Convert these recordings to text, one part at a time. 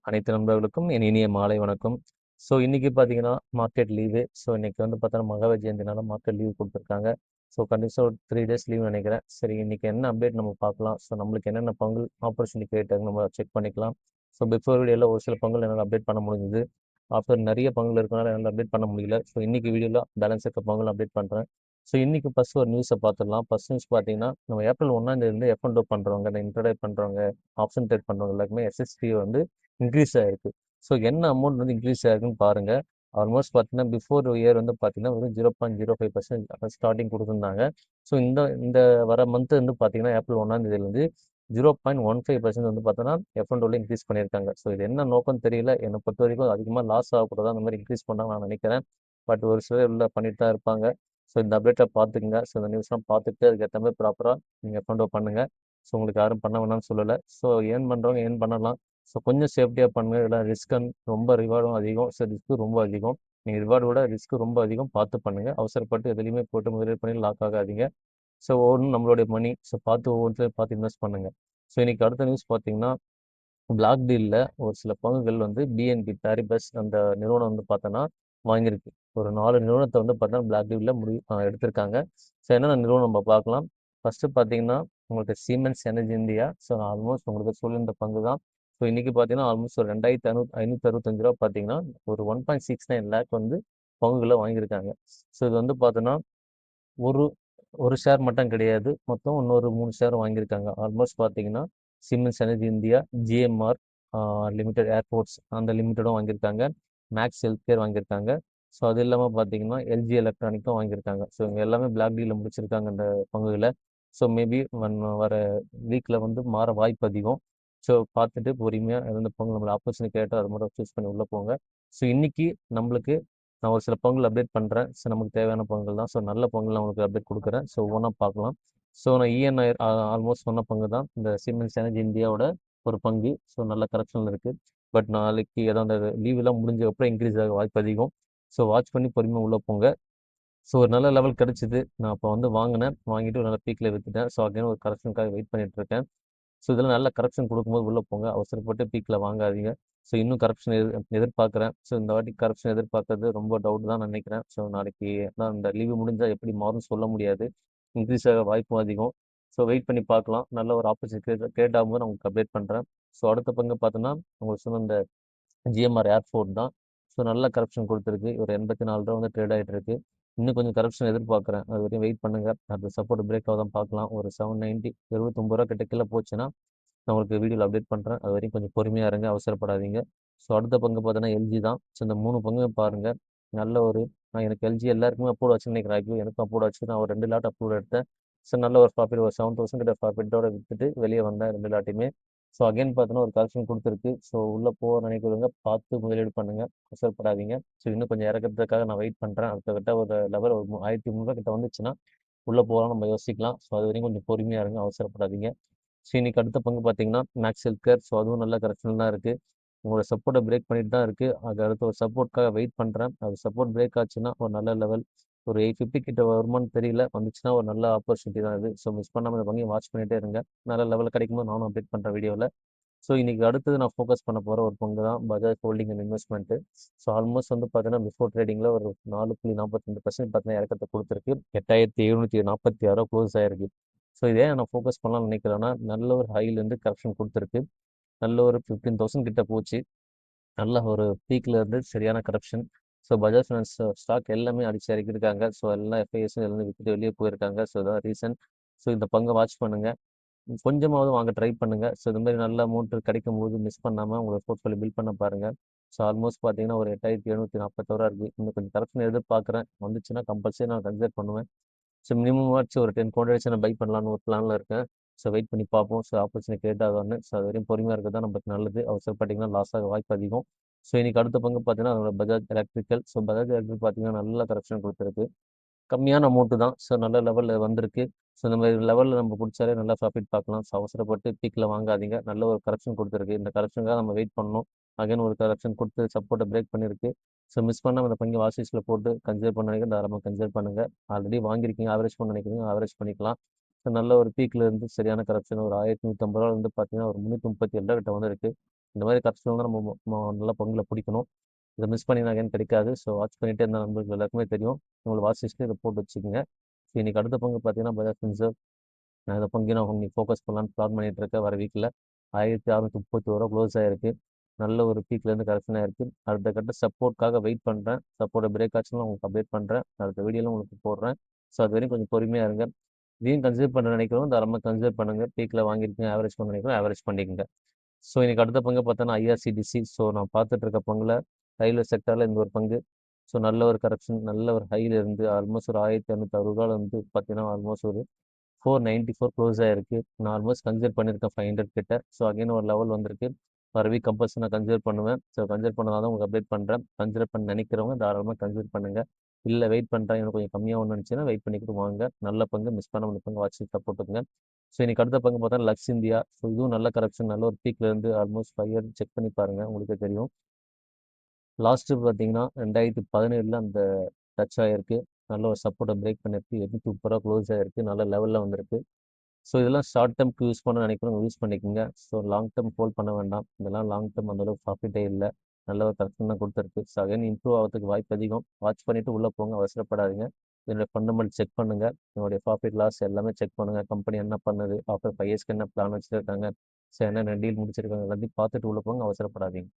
அனைத்து நண்பர்களுக்கும் என் இனிய மாலை வணக்கம். இன்னைக்கு பார்த்தீங்கன்னா, மார்க்கெட் லீவு. இன்னைக்கு வந்து பார்த்தோன்னா, மகர ஜெயந்தினால மார்க்கெட் லீவ் குடுத்துருக்காங்க. கண்டிப்பா ஒரு 3 டேஸ் லீவ் நெனைக்கிறேன். சரி, இன்னைக்கு என்ன அப்டேட் நம்ம பார்க்கலாம். நம்மளுக்கு என்னென்ன பங்குகள் ஆப்பர்ச்சுனிட்டி கிரியேட் ஆகுதுன்னு நம்ம செக் பண்ணிக்கலாம். பிஃபோர் வீடியோல ஒரு சில பங்குகள் என்னால அப்டேட் பண்ண முடிஞ்சது. ஆஃப்டர் நெறைய பங்குகள் இருக்கனால என்னால அப்டேட் பண்ண முடியல. இன்னைக்கு வீடியோல பேலன்ஸ் இருக்க பங்குகள் அப்டேட் பண்றேன். இன்னைக்கு ஃபர்ஸ்ட் ஒரு நியூஸ பார்த்துடலாம். ஃபர்ஸ்ட் நியூஸ் பார்த்தீங்கன்னா, நம்ம ஏப்ரல் 1ஆம் தேதியிலிருந்து எஃப்&ஓ பண்றவங்க, இந்த இன்ட்ராடே பண்றவங்க, ஆப்ஷன் ட்ரேட் பண்றவங்க எல்லாருக்குமே எஸ்எஸ்பி வந்து இன்க்ரீஸ் ஆயிருக்கு. என்ன அமௌண்ட் வந்து இன்க்ரீஸ் ஆயிருக்குன்னு பாருங்க. ஆல்மோஸ்ட் பார்த்தீங்கன்னா, பிஃபோர் இயர் வந்து பார்த்தீங்கன்னா, வெறும் 0.05% ஸ்டார்ட்டிங் குடுத்துருந்தாங்க. இந்த இந்த வர மந்த் வந்து பார்த்தீங்கன்னா, ஏப்ரல் 1ஆம் தேதியிலிருந்து 0.15% வந்து பார்த்தோன்னா, எஃப்&ஓல இன்க்ரீஸ் பண்ணியிருக்காங்க. இது என்ன நோக்கம்னு தெரியல. என்ன பொறுத்தவரைக்கும் அதிகமா லாஸ் ஆகக்கூடாது அந்த மாரி இன்க்ரீஸ் பண்ணாங்கன்னு நான் நினைக்கிறேன். பட் ஒரு சிலர் உள்ள பண்ணிட்டு தான் இருப்பாங்க. இந்த அப்டேட்ட பார்த்துக்கங்க. இந்த நியூஸ்லாம் பார்த்துட்டு அதுக்கேத்த மாரி ப்ராப்பரா நீங்க எஃப்&ஓ பண்ணுங்க. உங்களுக்கு யாரும் பண்ண வேணாம்னு சொல்லல. ஏர்ன் பண்றவங்க ஏர்ன் பண்ணலாம். கொஞ்சம் சேஃப்டியா பண்ணுங்க. இதெல்லாம் ரிஸ்க் ரொம்ப ரிவார்டும் அதிகம். ரிஸ்க்கும் ரொம்ப அதிகம். நீங்க ரிவார்ட விட ரிஸ்க் ரொம்ப அதிகம். பார்த்து பண்ணுங்க. அவசரப்பட்டு எதுலயுமே போட்டு முதலீடு பண்ணி லாக் ஆகாதீங்க. ஒவ்வொன்றும் நம்மளுடைய மணி. பார்த்து ஒவ்வொன்றையும் பார்த்து இன்வெஸ்ட் பண்ணுங்க. இன்னைக்கு அடுத்த நியூஸ் பார்த்தீங்கன்னா, பிளாக் டீல்ல ஒரு சில பங்குகள் வந்து பிஎன்பி பாரிபஸ் அந்த நிறுவனம் வந்து பார்த்தோன்னா வாங்கியிருக்கு. ஒரு 4 நிறுவனத்தை வந்து பார்த்தோன்னா பிளாக் டீல்ல எடுத்திருக்காங்க. என்னென்ன நிறுவனம் நம்ம பார்க்கலாம். ஃபர்ஸ்ட் பார்த்தீங்கன்னா, உங்களுக்கு சீமென்ஸ் எனர்ஜி இந்தியா. ஆல்மோஸ்ட் உங்களுக்கு சொல்லியிருந்த பங்கு தான். இன்னைக்கு பார்த்தீங்கன்னா, ஆல்மோஸ்ட் ஒரு ரூ. 2,565 பார்த்தீங்கன்னா, ஒரு 1.69 லேக் வந்து பங்குகளை வாங்கியிருக்காங்க. இது வந்து பார்த்தோன்னா, ஒரு ஒரு ஷேர் மட்டும் கிடையாது. மொத்தம் இன்னொரு 3 ஷேர் வாங்கியிருக்காங்க. ஆல்மோஸ்ட் பார்த்தீங்கன்னா, cements energy India, GMR limited airports அந்த லிமிட்டடும் வாங்கியிருக்காங்க. மேக்ஸ் ஹெல்த் கேர் வாங்கியிருக்காங்க. அது இல்லாமல் பார்த்தீங்கன்னா, எல்ஜி எலக்ட்ரானிக்கும் வாங்கியிருக்காங்க. இவங்க எல்லாமே பிளாக் டீலில் முடிச்சிருக்காங்க இந்த பங்குகளை. மேபி வர வீக்கில் வந்து மாற வாய்ப்பு அதிகம். பார்த்துட்டு பொறுமையாக எந்த பங்கு நம்மளை ஆப்பர்ச்சுனிட்டி கேட்டோ அது மட்டும் சூஸ் பண்ணி உள்ளே போங்க. இன்னைக்கு நம்மளுக்கு நான் ஒரு சில பங்குகள் அப்டேட் பண்ணுறேன். நமக்கு தேவையான பங்குகள் தான். நல்ல பங்குகள் நான் உங்களுக்கு அப்டேட் கொடுக்குறேன். ஒவ்வொன்றா பார்க்கலாம். நான் இஎன்ஐ ஆல்மோஸ்ட் சொன்ன பங்கு தான். இந்த சிமெண்ட்ஸ் எனர்ஜி இந்தியாவோட ஒரு பங்கு. நல்ல கரெக்ஷனில் இருக்குது. பட் நாளைக்கு ஏதோ அந்த லீவெல்லாம் முடிஞ்ச அப்புறம் இன்க்ரீஸ் ஆக வாய்ப்பு அதிகம். வாட்ச் பண்ணி பொறுமையாக உள்ளே போங்க. ஒரு நல்ல லெவல் கிடைச்சிது. நான் அப்போ வந்து வாங்கினேன். வாங்கிட்டு ஒரு நல்ல பீக்கில் விற்றுட்டேன். அகைன் ஒரு கரெக்ஷனுக்காக வெயிட் பண்ணிட்டு இருக்கேன். இதெல்லாம் நல்ல கரெக்ஷன் கொடுக்கும்போது உள்ளே போங்க. அவசரப்பட்டு பீக்கில் வாங்காதீங்க. இன்னும் கரெக்ஷன் எதிர்பார்க்குறேன். இந்த வாட்டி கரெக்ஷன் எதிர்பார்க்கறது ரொம்ப டவுட் தான் நினைக்கிறேன். நாளைக்கு தான் இந்த லீவு முடிஞ்சால் எப்படி மாறும்னு சொல்ல முடியாது. இன்க்ரீஸ் ஆக வாய்ப்பும் அதிகம். வெயிட் பண்ணி பார்க்கலாம். நல்ல ஒரு ஆப்பர்ச்சுனிட்டி கிரியேட் ஆகும்போது நான் உங்களுக்கு அப்டேட் பண்ணுறேன். அடுத்த பங்கு பார்த்தோன்னா, உங்களுக்கு சொன்ன இந்த ஜிஎம்ஆர் ஏர்போர்ட் தான். நல்ல கரெக்ஷன் கொடுத்துருக்கு. ஒரு ரூ. 84 வந்து ட்ரேட் ஆகிட்டு இருக்கு. இன்னும் கொஞ்சம் கரெக்ஷன் எதிர்பார்க்குறேன். அது வரையும் வெயிட் பண்ணுங்க. அது சப்போர்ட் பிரேக் ஆகுதான் பார்க்கலாம். ஒரு 790 ரூ. 79 கிட்ட கீழே போச்சுன்னா நான் உங்களுக்கு வீடியோவில் அப்டேட் பண்ணுறேன். அது வரைக்கும் கொஞ்சம் பொறுமையாக இருங்க. அவசரப்படாதீங்க. அடுத்த பங்கு பார்த்தோன்னா எல்ஜி தான். இந்த 3 பங்கும் பாருங்கள். நல்ல ஒரு எனக்கு எல்ஜி எல்லாருக்குமே அப்ரூவ் ஆச்சுன்னு நினைக்கிறேன். ஐபிஓ எனக்கும் அப்ரூவ் ஆச்சு. நான் ஒரு 2 லாட் அப்ரூவ் எடுத்தேன். நல்ல ஒரு ப்ராஃபிட் ஒரு 7,000 கிட்ட ப்ராஃபிட்டோட விற்றுட்டு வெளியே வந்தேன் 2 லாட்டையுமே. அகைன் பார்த்தோன்னா ஒரு கரெக்ஷன் கொடுத்துருக்கு. உள்ளே போக நினைக்கிறவங்க பார்த்து முதலீடு பண்ணுங்க. அவசரப்படாதீங்க. இன்னும் கொஞ்சம் இறக்கிறதுக்காக நான் வெயிட் பண்ணுறேன். அடுத்த கிட்ட ஒரு லெவல் ஒரு 1,300 கிட்ட வந்துச்சுன்னா உள்ளே போகலாம் நம்ம யோசிக்கலாம். அது வரைக்கும் கொஞ்சம் பொறுமையாக இருங்க. அவசரப்படாதீங்க. இன்னைக்கு அடுத்த பங்கு பார்த்தீங்கன்னா, மேக்ஸ் ஹெல்த் கேர். அதுவும் நல்ல கரெக்ஷன் தான் இருக்குது. உங்களோட சப்போர்ட்டை பிரேக் பண்ணிட்டு தான் இருக்குது. அது அடுத்த ஒரு சப்போர்ட்காக வெயிட் பண்ணுறேன். அது சப்போர்ட் பிரேக் ஆச்சுன்னா ஒரு நல்ல லெவல் ஒரு 850 கிட்ட வருமானு தெரியல. வந்துச்சுன்னா ஒரு நல்ல ஆப்பர்ச்சுனிட்டி தான் இது. மிஸ் பண்ணாமல் இந்த பங்கையும் வாட்ச் பண்ணிட்டே இருங்க. நல்ல லெவலில் கிடைக்கும்போது நானும் அப்டேட் பண்ணுறேன் வீடியோவில். இன்னைக்கு அடுத்தது நான் ஃபோக்கஸ் பண்ண போகிற ஒரு பங்கு தான் Bajaj holding and investment. Almost வந்து பார்த்தீங்கன்னா, பிஃபோர் ட்ரேடிங்கில் ஒரு 4.42% பார்த்தீங்கன்னா இறக்கத்தை கொடுத்துருக்கு. 8,746 க்ளோஸ் ஆயிருக்கு. இதே நான் ஃபோக்கஸ் பண்ணலாம்னு நினைக்கிறேன்னா, நல்ல ஒரு ஹைலேருந்து கரெக்ஷன் கொடுத்துருக்கு. நல்ல ஒரு 15,000 கிட்ட போச்சு. நல்ல ஒரு பீக்ல இருந்து சரியான கரெக்ஷன். பஜாஜ் ஃபினான்ஸ் ஸ்டாக் எல்லாமே அடிச்சு இறக்கியிருக்காங்க. எல்லாம் எஃப்ஐஎஸும் எல்லாமே வித்துட்டு வெளியே போயிருக்காங்க. இதான் ரீசன். இந்த பங்கை வாட்ச் பண்ணுங்க. கொஞ்சமாவது வாங்க ட்ரை பண்ணுங்க. இந்த மாதிரி நல்ல அமௌண்ட் கிடைக்கும்போது மிஸ் பண்ணாமல் உங்களோட போர்ட்ஃபோலியோ பில்ட் பண்ண பாருங்க. ஆல்மோஸ்ட் பார்த்தீங்கன்னா ஒரு 8,741 இருக்குது. இன்னும் கொஞ்சம் கரெக்ஷன் எதிர்பார்க்குறேன். வந்துச்சுன்னா கம்பல்சரி நான் கன்சிடர் பண்ணுவேன். மினிமம் ஆச்சு ஒரு 10 குவான்டிட்டிஸ் நான் பை பண்ணலான்னு ஒரு பிளானில் இருக்கேன். வெயிட் பண்ணி பார்ப்போம். ஆப்பர்ச்சுனிட்டி கிரியேட் ஆகான்னு. அது வரையும் பொறுமையாக இருக்கிறது தான் நமக்கு நல்லது. அவசரப்பட்டீங்கன்னா லாஸ் ஆக வாய்ப்பு அதிகம். இன்னைக்கு அடுத்த பங்கு பார்த்தீங்கன்னா அதோட பஜாஜ் எலக்ட்ரிக்கல். பஜாஜ் எலக்ட்ரிக் பார்த்தீங்கன்னா நல்ல கரெக்ஷன் கொடுத்துருக்கு. கம்மியான அமௌண்ட்டு தான். நல்ல லெவலில் வந்திருக்கு. இந்த மாதிரி லெவலில் நம்ம பிடிச்சாலே நல்லா ப்ராஃபிட் பார்க்கலாம். அவசரப்பட்டு பீக்கில் வாங்காதீங்க. நல்ல ஒரு கரெக்ஷன் கொடுத்துருக்கு. இந்த கரெக்ஷனுக்காக நம்ம வெயிட் பண்ணணும். அகைன் ஒரு கரெக்ஷன் கொடுத்து சப்போர்ட்டை பிரேக் பண்ணியிருக்கு. மிஸ் பண்ணாமல் இந்த பங்கு வாட்ச் லிஸ்ட்டில் போட்டு கன்சிடர் பண்ண நினைக்கிறேன். தாராளமாக கன்சிடர் பண்ணுங்கள். ஆல்ரெடி வாங்கியிருக்கீங்க, ஆவரேஜ் பண்ண நினைக்கிறீங்க, ஆவரேஜ் பண்ணிக்கலாம். நல்ல ஒரு பீக்ல இருந்து சரியான கரெக்ஷன் ஒரு 1150 ரூபாயிலிருந்து பார்த்தீங்கன்னா ஒரு 337 கிட்ட வந்து இருக்கு. இந்த மாதிரி கரெக்ஷன் வந்து நம்ம நல்லா பங்குல பிடிக்கணும். இதை மிஸ் பண்ணினா again கிடைக்காது. ஸோ வாட்ச் பண்ணிட்டே இருந்த நண்பர்கள் எல்லாருக்குமே தெரியும். உங்களோட வாட்ச் லிஸ்ட்டில் இதை போட்டு வச்சுக்கோங்க. ஸோ இன்னைக்கு அடுத்த பங்கு பார்த்தீங்கன்னா பஜாஜ் ஃபின்சர்வ். நான் இந்த பங்கு நான் இன்னைக்கு ஃபோக்கஸ் பண்ணலான்னு பிளான் பண்ணிட்டு இருக்கேன். வர வீக்கில் 1631 க்ளோஸ் ஆயிருக்கு. நல்ல ஒரு பீக்லேருந்து கரெக்ஷன் ஆயிருக்கு. அடுத்த கட்ட சப்போர்ட்காக வெயிட் பண்ணுறேன். சப்போர்ட்டை பிரேக் ஆச்சுன்னா உங்களுக்கு அப்டேட் பண்ணுறேன். அடுத்த வீடியோவில் உங்களுக்கு போடுறேன். ஸோ அது வரைக்கும் கொஞ்சம் பொறுமையாக இருங்க. இதையும் கன்சிடர் பண்ண நினைக்கிறோம் தாராளமாக கன்சிடர் பண்ணுங்க. பீக்கில் வாங்கியிருக்கீங்க ஆவரேஜ் பண்ண நினைக்கிறோம் ஆவரேஜ் பண்ணிக்கோங்க. ஸோ இன்னைக்கு அடுத்த பங்கு பார்த்தோன்னா ஐஆர்சிடிசி. ஸோ நான் பார்த்துட்டு இருக்க பங்குல ரயில்வே செக்டரில் இந்த ஒரு பங்கு. ஸோ நல்ல ஒரு கரெக்ஷன் நல்ல ஒரு ஹைல இருந்து ஆல்மோஸ்ட் ஒரு 1260 வந்து பார்த்தீங்கன்னா ஆல்மோஸ்ட் ஒரு 494 க்ளோஸ் ஆயிருக்கு. நான் ஆல்மோஸ்ட் கன்சிடர் பண்ணியிருக்கேன் 500 கிட்ட. ஸோ அகைன் ஒரு லெவல் வந்திருக்கு. வர வீக் கம்பல்சரி நான் கன்சிடர் பண்ணுவேன். ஸோ கன்சிடர் பண்ணதான் உங்களுக்கு அப்டேட் பண்ணுறேன். கன்சிடர் பண்ண நினைக்கிறவங்க தாராளமாக கன்சிடர் பண்ணுங்க. இல்லை வெயிட் பண்ணுறேன் எனக்கு கொஞ்சம் கம்மியாக ஒன்று நினச்சின்னா வெயிட் பண்ணிக்கிட்டு வாங்க. நல்ல பங்கு மிஸ் பண்ண அந்த பங்கு வாட்ச் லிஸ்ட்டில் போட்டுக்கோங்க. ஸோ இன்னைக்கு அடுத்த பங்கு பார்த்தா லக்ஸ் இந்தியா. ஸோ இதுவும் நல்ல கரெக்ஷன் நல்ல ஒரு பீக்ல இருந்து ஆல்மோஸ்ட் 5 இயர் செக் பண்ணி பாருங்க உங்களுக்கே தெரியும். லாஸ்ட்டு பார்த்தீங்கன்னா 2017 அந்த டச் ஆகிருக்கு. நல்ல ஒரு சப்போர்ட்டை பிரேக் பண்ணியிருக்கு. 830 க்ளோஸ் ஆகிருக்கு. நல்ல லெவலில் வந்திருக்கு. ஸோ இதெல்லாம் ஷார்ட் டேர்ம்க்கு யூஸ் பண்ண நினைக்கிறவங்க யூஸ் பண்ணிக்கோங்க. ஸோ லாங் டேர்ம் ஹோல்ட் பண்ண வேண்டாம். இதெல்லாம் லாங் டேர்ம் அந்தளவுக்கு ப்ராஃபிட்டே இல்லை. நல்ல ஒரு கரெக்ஷன் தான் கொடுத்துருக்கு. ஸோ அகைன் இம்ப்ரூவ் ஆகிறதுக்கு வாய்ப்பு அதிகம். வாட்ச் பண்ணிவிட்டு உள்ளே போங்க அவசரப்படாதீங்க. என்னோட ஃபண்டமெண்டல் செக் பண்ணுங்கள். என்னுடைய ப்ராஃபிட் லாஸ் எல்லாமே செக் பண்ணுங்கள். கம்பெனி என்ன பண்ணுது ஆஃப்டர் 5 இயர்ஸ்க்கு என்ன பிளான் வச்சுருக்காங்க. ஸோ என்னென்ன டீல் முடிச்சிருக்காங்க எல்லாத்தையும் பார்த்துட்டு உள்ளே போங்க அவசரப்படாதீங்க.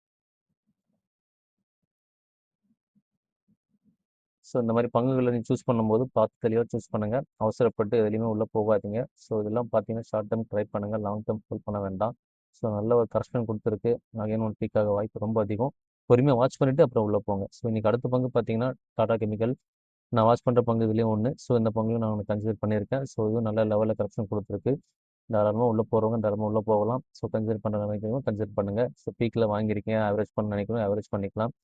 ஸோ இந்த மாதிரி பங்குகளை நீங்கள் சூஸ் பண்ணும்போது பார்த்து தெளிவாக சூஸ் பண்ணுங்கள். அவசரப்பட்டு எதுலையுமே உள்ளே போகாதீங்க. ஸோ இதெல்லாம் பார்த்தீங்கன்னா ஷார்ட் டேர்ம் ட்ரை பண்ணுங்கள். லாங் டேர்ம் ஹோல்ட் பண்ண வேண்டாம். ஸோ நல்ல ஒரு கரெக்ஷன் கொடுத்துருக்கு. அகைன் ஒன் பீக்காக வாய்ப்பு ரொம்ப அதிகம். பொறுமையாக வாட்ச் பண்ணிவிட்டு அப்புறம் உள்ளே போங்க. ஸோ இன்றைக்கி அடுத்த பங்கு பார்த்தீங்கன்னா டாடா கெமிக்கல். நான் வாட்ச் பண்ணுற பங்கு இதுலேயும் ஒன்று. ஸோ இந்த பங்கையும் நான் கன்சிடர் பண்ணியிருக்கேன். ஸோ இதுவும் நல்ல லெவலில் கரெக்ஷன் கொடுத்துருக்கு. தாராளமாக உள்ளே போகிறவங்க தாராளமாக உள்ளே போகலாம். ஸோ கன்சிடர் பண்ண நினைக்கிறவங்க கன்சிடர் பண்ணுங்கள். ஸோ பீக்கில் வாங்கியிருக்கீங்க ஆவரேஜ் பண்ண நினைக்கிறோம் ஆவரேஜ் பண்ணிக்கலாம்.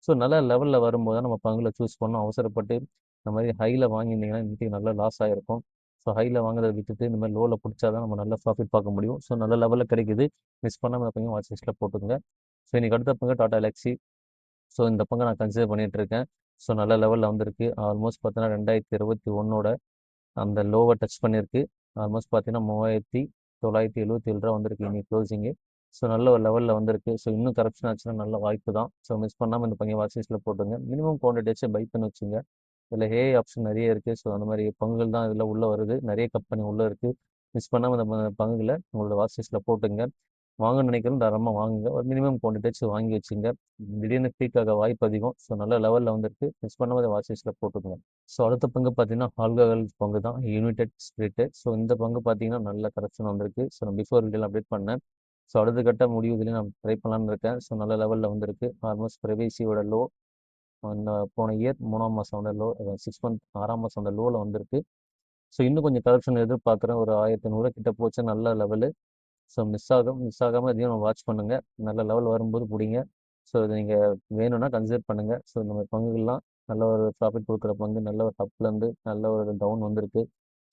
ஸோ நல்ல லெவலில் வரும்போது தான் நம்ம பங்குல சூஸ் பண்ணணும். அவசரப்பட்டு இந்த மாதிரி ஹையில் வாங்கியிருந்தீங்கன்னா இன்றைக்கி நல்ல லாஸ் ஆகிருக்கும். ஸோ ஹையில் வாங்குறதை விட்டுட்டு இந்த மாதிரி லோவில் பிடிச்சா தான் நம்ம நல்ல ப்ராஃபிட் பார்க்க முடியும். ஸோ நல்ல லெவலில் கிடைக்குது. மிஸ் பண்ணாமல் பங்கு வாட்ச் லிஸ்ட்டில் போட்டுங்க. ஸோ இன்றைக்கி அடுத்த பங்கு டாடா எலக்ஸி. ஸோ இந்த பங்கை நான் கன்சிடர் பண்ணிகிட்டு இருக்கேன். ஸோ நல்ல லெவலில் வந்திருக்கு. ஆல்மோஸ்ட் பார்த்தீங்கன்னா 2021 அந்த லோவை டச் பண்ணியிருக்கு. ஆல்மோஸ்ட் பார்த்தீங்கன்னா 3977 வந்திருக்கு இன்னைக்கு க்ளோசிங்கு. ஸோ நல்ல ஒரு லெவலில் வந்திருக்கு. ஸோ இன்னும் கரெக்ஷன் ஆச்சுன்னா நல்ல வாய்ப்பு தான். ஸோ மிஸ் பண்ணாமல் இந்த பங்கு வாட்ச் லிஸ்ட்டில் போட்டுங்க. மினிமம் குவான்டிட்டியாச்சும் பை பண்ணி வச்சுங்க. இதில் ஏஐ ஆப்ஷன் நிறைய இருக்குது. ஸோ அந்த மாதிரி பங்குகள் தான் இதில் உள்ளே வருது. நிறைய கம்பெனி உள்ளே இருக்குது. மிஸ் பண்ணாமல் இந்த பங்குகளை உங்களோட வாட்ச் லிஸ்ட்டில் போட்டுங்க. வாங்க நினைக்கிறோம் தாராளமாக வாங்குங்க. ஒரு மினிமம் குவான்டிட்டியாச்சும் வாங்கி வச்சுங்க. திடீர்னு பீக்காக வாய்ப்பு அதிகம். ஸோ நல்ல லெவலில் வந்திருக்கு. மிஸ் பண்ணாமல் அதை வாட்ச் லிஸ்ட்டில் போட்டுக்கோங்க. ஸோ அடுத்த பங்கு பார்த்தீங்கன்னா ஆல்கஹால் பங்கு தான் யுனைடெட் ஸ்பிரிட்டு. ஸோ இந்த பங்கு பார்த்தீங்கன்னா நல்ல கரெக்ஷன் வந்திருக்கு. ஸோ நான் பிஃபோர் வீடியோவில் அப்டேட் பண்ணேன். ஸோ அடுத்த கட்ட முடிவு இதுலேயும் நான் ட்ரை பண்ணலான்னு இருக்கேன். ஸோ நல்ல லெவலில் வந்திருக்கு. ஆல்மோஸ்ட் பிரைவேசியோட லோ அந்த போன இயர் 3ஆம் மாதம் அந்த லோ 6 மந்த் 6ஆம் மாதம் அந்த லோவில் வந்திருக்கு. ஸோ இன்னும் கொஞ்சம் கரெக்ஷன் எதிர்பார்க்குறேன். ஒரு 1500 கிட்ட போச்சு நல்ல லெவலு. ஸோ மிஸ் ஆகாமல் இதையும் நம்ம வாட்ச் பண்ணுங்கள். நல்ல லெவல் வரும்போது பிடிங்க. ஸோ இது நீங்கள் வேணும்னா கன்சிடர் பண்ணுங்கள். ஸோ இந்த மாதிரி பங்குகள்லாம் நல்ல ஒரு ப்ராஃபிட் கொடுக்குற பங்கு நல்ல ஒரு அப்லேருந்து நல்ல ஒரு டவுன் வந்திருக்கு.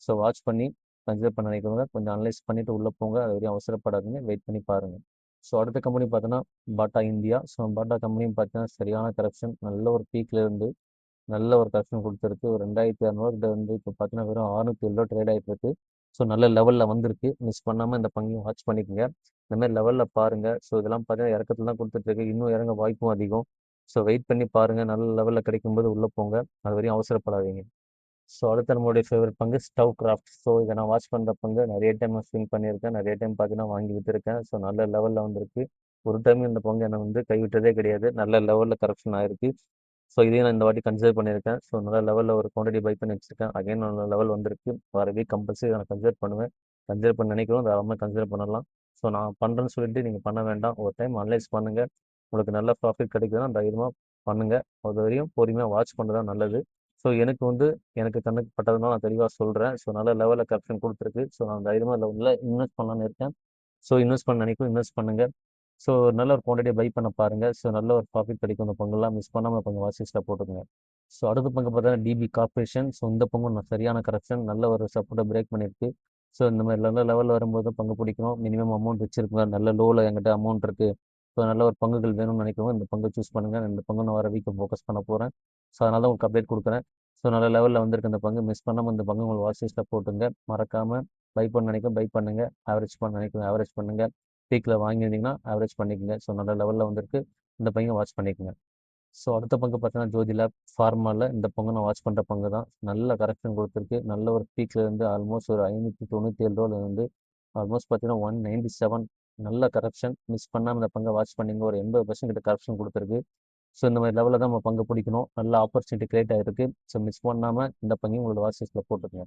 ஸோ வாட்ச் பண்ணி கன்சிடர் பண்ண நினைக்கிறவங்க கொஞ்சம் அனலைஸ் பண்ணிவிட்டு உள்ளே போங்க. அது வரையும் அவசரப்படாதீங்க. வெயிட் பண்ணி பாருங்கள். ஸோ அடுத்த கம்பெனி பார்த்தோன்னா பாட்டா இந்தியா. ஸோ பாட்டா கம்பெனியும் பார்த்தீங்கன்னா சரியான கரெக்ஷன் நல்ல ஒரு பீக்கில் இருந்து நல்ல ஒரு கரெக்ஷன் கொடுத்துருக்கு. ஒரு 2600 கிட்ட வந்து இப்போ பார்த்தீங்கன்னா வெறும் 607 ட்ரேட் ஆகிட்டு இருக்கு. ஸோ நல்ல லெவலில் வந்திருக்கு. மிஸ் பண்ணாமல் இந்த பங்கையும் வாட்ச் பண்ணிக்கோங்க. இந்த மாதிரி லெவலில் பாருங்கள். ஸோ இதெல்லாம் பார்த்தீங்கன்னா இறக்கத்தில் தான் கொடுத்துட்ருக்கு. இன்னும் இறங்க வாய்ப்பும் அதிகம். ஸோ வெயிட் பண்ணி பாருங்கள். நல்ல லெவலில் கிடைக்கும்போது உள்ளே போங்க. அது வரையும் அவசரப்படாதீங்க. ஸோ அடுத்த நம்மளுடைய ஃபேவரட் பங்கு ஸ்டவ் கிராஃப்ட். ஸோ இதை நான் வாட்ச் பண்ணுற பங்கு நிறைய டைம் நான் ஸ்விங் பண்ணியிருக்கேன். நிறைய டைம் பார்த்தீங்கன்னா வாங்கி விற்றுருக்கேன். ஸோ நல்ல லெவலில் வந்திருக்கு. ஒரு டைம் இந்த பங்கு என்னை வந்து கைவிட்டதே கிடையாது. நல்ல லெவலில் கரெக்ஷன் ஆயிருக்கு. ஸோ இதையும் நான் இந்த வாட்டி கன்சிடர் பண்ணியிருக்கேன். ஸோ நல்ல லெவலில் ஒரு குவான்டிட்டி பை பண்ணி வச்சிருக்கேன். அகைன் நல்ல லெவல் வந்திருக்கு. வர வீக் கம்பல்சரி நான் கன்சிடர் பண்ணுவேன். கன்சிடர் பண்ண நினைக்கிறோம் தாராளமாக கன்சிடர் பண்ணலாம். ஸோ நான் பண்ணுறேன்னு சொல்லிட்டு நீங்கள் பண்ண வேண்டாம். ஒரு டைம் அனலைஸ் பண்ணுங்கள். உங்களுக்கு நல்ல ப்ராஃபிட் கிடைக்குதுன்னா தைரியமாக பண்ணுங்கள். அது வரையும் பொறுமையாக வாட்ச் பண்ணுறது தான் நல்லது. ஸோ எனக்கு வந்து எனக்கு கண்ணுக்கு பட்டதுனால நான் தெளிவாக சொல்கிறேன். ஸோ நல்ல லெவலில் கரெக்ஷன் கொடுத்துருக்கு. ஸோ நான் தைரியமாக லெவலில் இன்வெஸ்ட் பண்ணலான்னு இருக்கேன். ஸோ இன்வெஸ்ட் பண்ண நினைக்கும் இன்வெஸ்ட் பண்ணுங்கள். ஸோ நல்ல ஒரு குவான்டிட்டியை பை பண்ண பாருங்கள். ஸோ நல்ல ஒரு ப்ராஃபிட் கிடைக்கும். இந்த பங்குலாம் மிஸ் பண்ணாமல் கொஞ்சம் வாட்ச் லிஸ்ட்டில் போட்டுக்கோங்க. ஸோ அடுத்த பங்கு பார்த்தீங்கன்னா டிபி கார்பரேஷன். ஸோ இந்த பங்கு சரியான கரெக்ஷன் நல்ல ஒரு சப்போர்ட்டை பிரேக் பண்ணியிருக்கு. ஸோ இந்த மாதிரி நல்ல லெவலில் வரும்போது பங்கு பிடிக்கணும். மினிமம் அமௌண்ட் வச்சிருக்குங்க. நல்ல லோவில் என்கிட்ட அமௌண்ட் இருக்குது. ஸோ நல்ல ஒரு பங்குகள் வேணும்னு நினைக்கிறவங்க இந்த பங்கு சூஸ் பண்ணுங்கள். இந்த பங்கு நான் வர வீக்கை ஃபோக்கஸ் பண்ண போகிறேன். ஸோ அதனால தான் உங்களுக்கு அப்டேட் கொடுக்குறேன். ஸோ நல்ல லெவலில் வந்திருக்கு இந்த பங்கு. மிஸ் பண்ணாமல் இந்த பங்கு உங்களுக்கு வாட்ச் லிஸ்ட்டில் போட்டுங்க. மறக்காமல் பை பண்ண நினைக்கும் பை பண்ணுங்கள், ஆவரேஜ் பண்ண நினைக்கும் ஆவரேஜ் பண்ணுங்கள். பீக்கில் வாங்கியிருந்தீங்கன்னா ஆவரேஜ் பண்ணிக்கோங்க. ஸோ நல்ல லெவலில் வந்திருக்கு, இந்த பையன் வாட்ச் பண்ணிக்கோங்க. ஸோ அடுத்த பங்கு பார்த்தீங்கன்னா ஜோதி லேப் ஃபார்மாவில் இந்த பங்கு நான் வாட்ச் பண்ணுற பங்கு தான். நல்ல கரெக்ஷன் கொடுத்துருக்கு. நல்ல ஒரு பீக்கில் இருந்து ஆல்மோஸ்ட் ஒரு 597 இருந்து ஆல்மோஸ்ட் பார்த்தீங்கன்னா 197 நல்ல கரெக்ஷன். மிஸ் பண்ணாமல் இந்த பங்கை வாட்ச் பண்ணிங்க. ஒரு 80% கிட்ட கரெக்ஷன் கொடுத்துருக்கு. ஸோ இந்த மாதிரி லெவலில் தான் நம்ம பங்கு பிடிக்கணும். நல்ல ஆப்பர்ச்சுனிட்டி கிரியேட் ஆகிருக்கு. ஸோ மிஸ் பண்ணாமல் இந்த பங்கையும் உங்களோட வாட்ச் லிஸ்ட்டில் போட்டுக்கோங்க.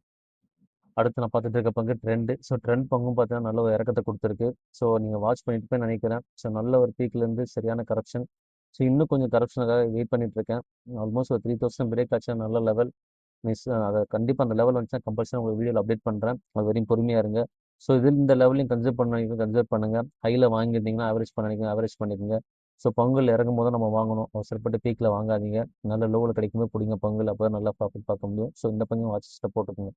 அடுத்து நான் பார்த்துட்டு இருக்க பங்கு ட்ரெண்டு. ஸோ ட்ரெண்ட் பங்கும் பார்த்தீங்கன்னா நல்ல ஒரு இறக்கத்தை கொடுத்துருக்கு. ஸோ நீங்கள் வாட்ச் பண்ணிட்டு போய் நினைக்கிறேன். ஸோ நல்ல ஒரு பீக்லேருந்து சரியான கரெக்ஷன். ஸோ இன்னும் கொஞ்சம் கரெக்ஷனுக்காக வெயிட் பண்ணிட்டு இருக்கேன். ஆல்மோஸ்ட் ஒரு 3000 பிரேக் ஆச்சு, நல்ல லெவல். அதை கண்டிப்பாக அந்த லெவல் வந்துச்சுன்னா கம்பல்சரி உங்களுக்கு வீடியோவில் அப்டேட் பண்ணுறேன். அது வரையும் பொறுமையாக இருங்க. ஸோ இந்த லெவலையும் கன்சிடர் பண்ணுங்கள். ஹையில் வாங்கியிருந்தீங்கன்னா ஆவரேஜ் பண்ணிக்கோங்க, ஆவரேஜ் பண்ணிக்கோங்க. ஸோ பங்குகள் இறங்கும் போது நம்ம வாங்கணும். அவசரப்பட்டு பீக்கில் வாங்காதீங்க. நல்ல லோவில் கிடைக்கும்போது பிடிங்க பங்குகள், அப்போ தான் நல்லா ப்ராஃபிட் பார்க்க முடியும். ஸோ இந்த பங்கு வாட்ச் லிஸ்ட்டில் போட்டுக்கோங்க.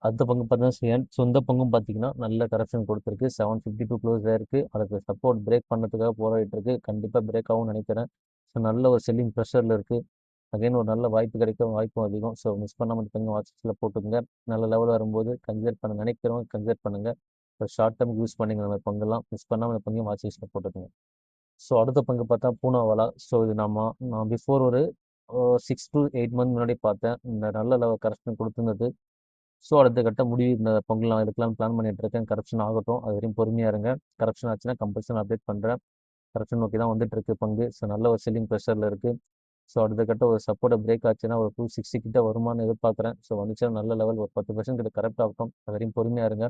அடுத்த பங்கு பார்த்தீங்கன்னா சிஎன். ஸோ இந்த பங்கும் பார்த்தீங்கன்னா நல்ல கரெக்ஷன் கொடுத்துருக்கு. 752 க்ளோஸ் ஆயிருக்கு. அதுக்கு சப்போர்ட் பிரேக் பண்ணதுக்காக போராடிட்டு இருக்கு. கண்டிப்பாக பிரேக் ஆகும்னு நினைக்கிறேன். ஸோ நல்ல ஒரு செல்லிங் ப்ரெஷரில் இருக்குது. அகைன் ஒரு நல்ல வாய்ப்பு கிடைக்க வாய்ப்பும் அதிகம். ஸோ மிஸ் பண்ணாமல் இந்த பங்கு வாட்ச் லிஸ்ட்டில் போட்டுக்கோங்க. நல்ல லெவல் வரும்போது கன்சிடர் பண்ண நினைக்கிறவங்க கன்சிடர் பண்ணுங்கள். இப்போ ஷார்ட் டேர்ம் யூஸ் பண்ணிங்க நம்ம பங்கெல்லாம். மிஸ் பண்ணாமல் இந்த பங்கையும் வாட்ச் லிஸ்ட்டில் போட்டுக்கோங்க. ஸோ அடுத்த பங்கு பார்த்தா பூனாவாலா. ஸோ இது நான் பிஃபோர் ஒரு 6 to 8 மந்த் முன்னாடி பார்த்தேன். இந்த நல்ல லெவல் கரெக்ஷன் கொடுத்துருந்தது. ஸோ அடுத்த கட்ட முடிவு இந்த பொங்கல் நான் எடுக்கலாம்னு பிளான் பண்ணிட்டு இருக்கேன். கரெக்ஷன் ஆகட்டும், அது வரையும் பொறுமையாக இருங்க. கரெக்ஷன் ஆச்சுன்னா கம்பல்சரி அப்டேட் பண்ணுறேன். கரெக்ஷன் நோக்கி தான் வந்துட்டு இருக்கு பங்கு. ஸோ நல்ல ஒரு செல்லிங் ப்ரெஷரில் இருக்குது. ஸோ அடுத்த கட்ட ஒரு சப்போர்ட்டை பிரேக் ஆச்சுன்னா ஒரு 260 கிட்ட வருமானு எதிர்பார்க்குறேன். ஸோ வந்துச்சுன்னா நல்ல லெவல் ஒரு 10% கிட்ட கரெக்ட் ஆகட்டும். அது வரையும் பொறுமையாக இருங்க,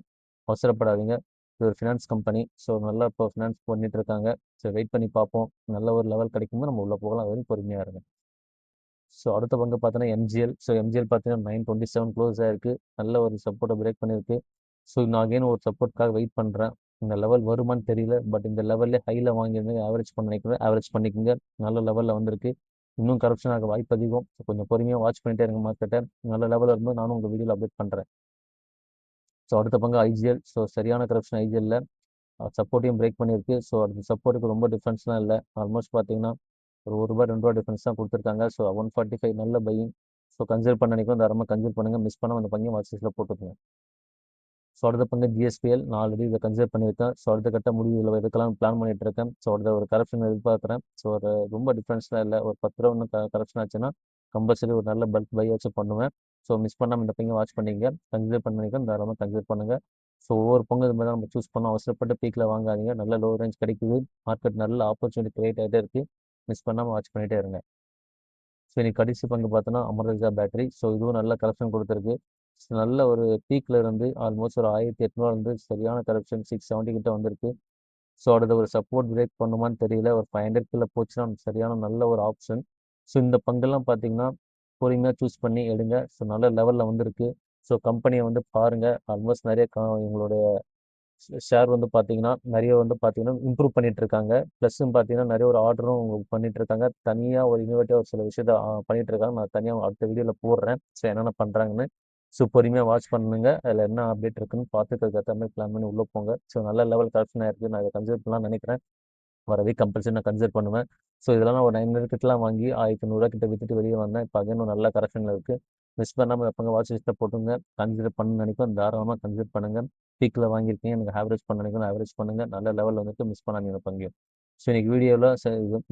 அவசரப்படாதீங்க. இது ஒரு ஃபினான்ஸ் கம்பெனி. ஸோ நல்லா இப்போ ஃபினான்ஸ் பண்ணிட்டு இருக்காங்க. ஸோ வெயிட் பண்ணி பார்ப்போம். நல்ல ஒரு லெவல் கிடைக்கும்போது நம்ம உள்ளே போகலாம். அது வரையும் பொறுமையாக இருங்க. ஸோ அடுத்த பங்கு பார்த்தீங்கன்னா எம்ஜிஎல். ஸோ எம்ஜிஎல் பார்த்தீங்கன்னா 927 க்ளோஸ் ஆயிருக்கு. நல்ல ஒரு சப்போர்ட்டை பிரேக் பண்ணியிருக்கு. ஸோ நான் அகைன் ஒரு சப்போர்ட்காக வெயிட் பண்ணுறேன். இந்த லெவல் வருமானு தெரியல. பட் இந்த லெவல்லே ஹையில் வாங்கியிருந்தேன். ஆவரேஜ் பண்ண நினைக்கிறேன். ஆவரேஜ் பண்ணிக்கோங்க. நல்ல லெவலில் வந்திருக்கு. இன்னும் கரெக்ஷன் ஆக வாய்ப்பு அதிகம். ஸோ கொஞ்சம் பொறுமையாக வாட்ச் பண்ணிட்டே இருங்க மார்க்கெட்டை. நல்ல லெவலில் இருக்கும்போது நானும் உங்கள் வீடியோவில் அப்டேட் பண்ணுறேன். ஸோ அடுத்த பங்கு ஐஜிஎல். ஸோ சரியான கரெக்ஷன் ஐஜிஎல்ல சப்போர்ட்டையும் பிரேக் பண்ணியிருக்கு. ஸோ அடுத்த சப்போர்ட்டுக்கு ரொம்ப டிஃப்ரென்ஸ்லாம் இல்லை. ஆல்மோஸ்ட் பார்த்தீங்கன்னா ஒரு ரூபா 2 ரூபா டிஃபரன்ஸ் தான் கொடுத்துருக்காங்க. ஸோ 145 நல்ல பையிங். ஸோ கன்சிடர் பண்ண நினைக்கும் தாராளமாக கன்சிடர் பண்ணுங்கள். மிஸ் பண்ணாமல் அந்த பங்கையும் வாட்ச் லிஸ்ட்டில் போட்டுக்கோங்க. ஸோ அடுத்த பங்கு ஜிஎஸ்பிஎல். நான் ஆல்ரெடி இதை கன்சிடர் பண்ணியிருக்கேன். ஸோ அடுத்த கட்ட முடிவு இதில் எடுக்கலாம் பிளான் பண்ணிட்டு இருக்கேன். ஸோ அடுத்த ஒரு கரெக்ஷன் எதிர்பார்க்குறேன். ஸோ ஒரு ரொம்ப டிஃப்ரென்ஸ்லாம் இல்லை. ஒரு 10 ரூபா ஒன்று கரெக்ஷன் ஆச்சுன்னா கம்பல்சரி ஒரு நல்ல பல்க் பை வச்சு பண்ணுவேன். ஸோ மிஸ் பண்ணாமல் இந்த பங்கை வாட்ச் பண்ணிங்க. கன்சிடர் பண்ணிக்க தாராளமாக கன்சிடர் பண்ணுங்கள். ஸோ ஒவ்வொரு பங்கு இது மாதிரி தான் நம்ம சூஸ் பண்ணோம். அவசரப்பட்டு பீக்கில் வாங்காதீங்க. நல்ல லோ ரேஞ்ச் கிடைக்குது. மார்க்கெட் நல்ல ஆப்பர்ச்சுனிட்டி கிரியேட் ஆகிட்டே இருக்குது. மிஸ் பண்ணாமல் வாட்ச் பண்ணிகிட்டே இருங்க. ஸோ இன்னைக்கு கடைசி பங்கு பார்த்தோன்னா அமர்ராஜா பேட்டரி. ஸோ இதுவும் நல்ல கரெக்ஷன் கொடுத்துருக்கு. நல்ல ஒரு பீக்கில் இருந்து ஆல்மோஸ்ட் ஒரு 1800 இருந்து சரியான கரெக்ஷன் 670 கிட்ட வந்திருக்கு. ஸோ அடுத்த ஒரு சப்போர்ட் பிரேக் பண்ணுமான்னு தெரியல. ஒரு 500 கீழே போச்சுன்னா சரியான நல்ல ஒரு ஆப்ஷன். ஸோ இந்த பங்கெல்லாம் பார்த்தீங்கன்னா பொறுமையாக சூஸ் பண்ணி எடுங்க. ஸோ நல்ல லெவலில் வந்திருக்கு. ஸோ கம்பெனியை வந்து பாருங்கள். ஆல்மோஸ்ட் நிறைய இவங்களுடைய ஷேர் வந்து பார்த்தீங்கன்னா நிறைய வந்து பார்த்தீங்கன்னா இம்ப்ரூவ் பண்ணிட்டு இருக்காங்க. ப்ளஸ்ஸும் பார்த்தீங்கன்னா நிறைய ஒரு ஆர்டரும் உங்களுக்கு பண்ணிட்டு இருக்காங்க. தனியாக ஒரு இன்னோவேட்டிவ் ஒரு சில விஷயத்த பண்ணிட்டு இருக்காங்க. நான் தனியாக அடுத்த வீடியோவில் போடுறேன். ஸோ என்னென்ன பண்ணுறாங்கன்னு. ஸோ பொறுமையாக வாட்ச் பண்ணுங்க. அதில் என்ன அப்டேட் இருக்குன்னு பார்த்துக்கிறதுக்கு ஏற்ற மாதிரி பிளான் பண்ணி உள்ளே போங்க. ஸோ நல்ல லெவல் கரெக்ஷன் ஆயிருக்கு. நான் இதை கன்சிடர் பண்ணலாம்னு நினைக்கிறேன். வர வீக் கம்பல்சரி நான் கன்சிடர் பண்ணுவேன். ஸோ இதெல்லாம் நான் ஒரு 900 கிட்டலாம் வாங்கி 1500 கிட்ட வித்துட்டு வெளியே வந்தேன். இப்போ அகைன் ஒரு நல்ல கரெக்ஷனில் இருக்குது. மிஸ் பண்ணாமல் எப்போங்க வாட்ச் லிஸ்ட்டில் போட்டுங்க. கன்சிடர் பண்ண நினைக்கும் தாராளமாக கன்சிடர் பண்ணுங்கள். பீக்கில் வாங்கியிருக்கீங்க, எனக்கு ஆவரேஜ் பண்ண நினைக்கணும், ஆவரேஜ் பண்ணுங்கள். நல்ல லெவலில் வந்துட்டு மிஸ் பண்ணாதீங்க பங்கையும். ஸோ இன்னைக்கு வீடியோவில்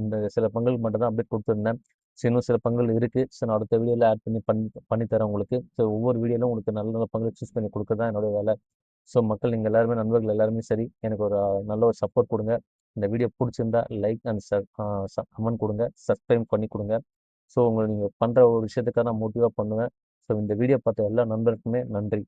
இந்த சில பங்குகள் மட்டும் தான் அப்டேட் கொடுத்துருந்தேன். ஸோ இன்னும் சில பங்குகள் இருக்குது. ஸோ நான் அடுத்த வீடியோவில் ஆட் பண்ணி தரேன் உங்களுக்கு. ஸோ ஒவ்வொரு வீடியோவிலும் உங்களுக்கு நல்ல நல்ல பங்குகள் சூஸ் பண்ணி கொடுக்க தான் என்னோட வேலை. ஸோ மக்கள் நீங்கள் எல்லாருமே நண்பர்கள் எல்லாருமே சரி எனக்கு ஒரு நல்ல ஒரு சப்போர்ட் கொடுங்க. இந்த வீடியோ பிடிச்சிருந்தா லைக் அண்ட் கமெண்ட் கொடுங்க, சப்ஸ்கிரைப் பண்ணி கொடுங்க. ஸோ உங்களை நீங்கள் பண்ணுற ஒரு விஷயத்துக்காக நான் மோட்டிவாக பண்ணுவேன். ஸோ இந்த வீடியோ பார்த்த எல்லா நண்பருக்குமே நன்றி.